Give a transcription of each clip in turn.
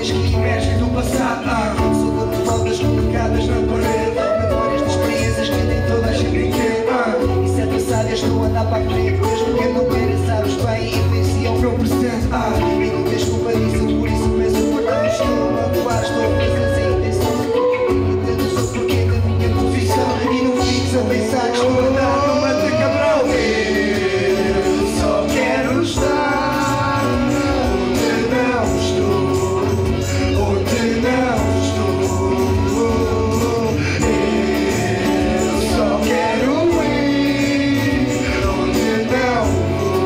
memórias que emergem do passado. Sou como palavras colocadas na parede, memórias de experiências que nem toda a gente quer. E certas sábias estão a andar para a frente, mesmo que não queiras, sabes bem, influenciam o meu presente. E não tens culpa disso, por isso peço perdão. Estou a magoar, estou a fazer sem intenção. E entendes o porquê da minha posição. E não fiques a pensar que estou a dar numa de cabrão. Eu só quero estar onde não estou, onde não estou. Eu só quero ir onde não vou,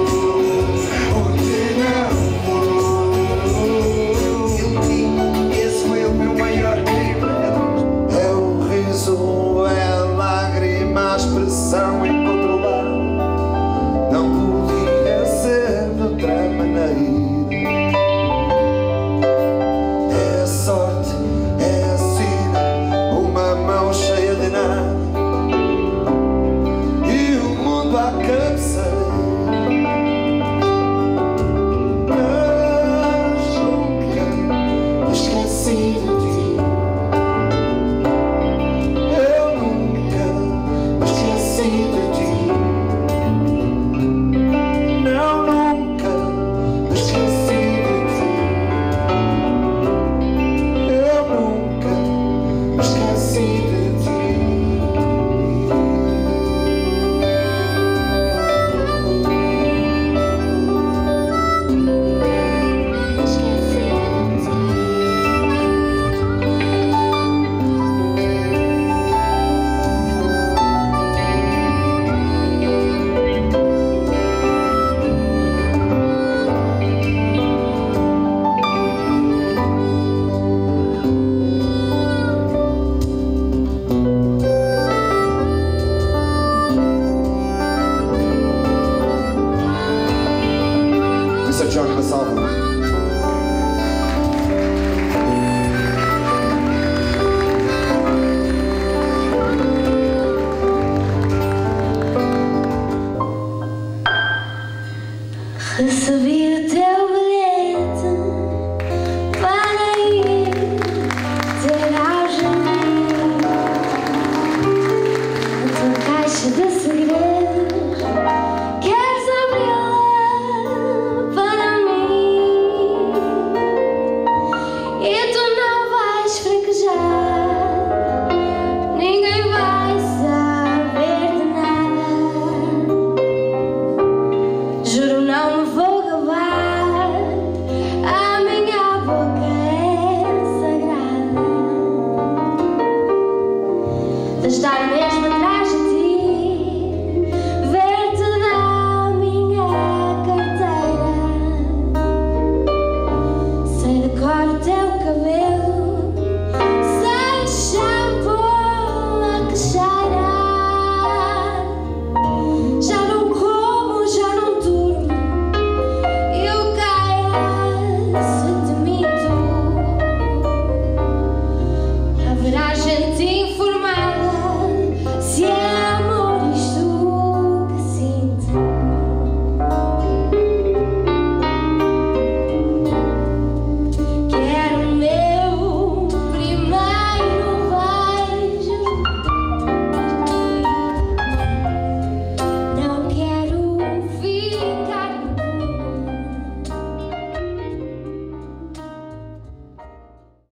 onde não vou. Eu digo, esse foi o meu maior crime. É o riso, é a lágrima, a expressão incontrolável. Não podia ser de outra maneira. É a sorte, é a sina, uma mão cheia de nada e o mundo à cabeceira. Mas nunca esqueci de ti. Eu nunca esqueci de ti. Não, nunca esqueci de ti. Eu nunca esqueci de ti. Mr. Johnny Massalva. Recebi o teu bilhete para ir ter algemia. A tua caixa de segredos, queres abri-la para mim? E tu não vais fraquejar, ninguém vai saber de nada. Juro, não me vou gabar, a minha boca é sagrada. De estar mesmo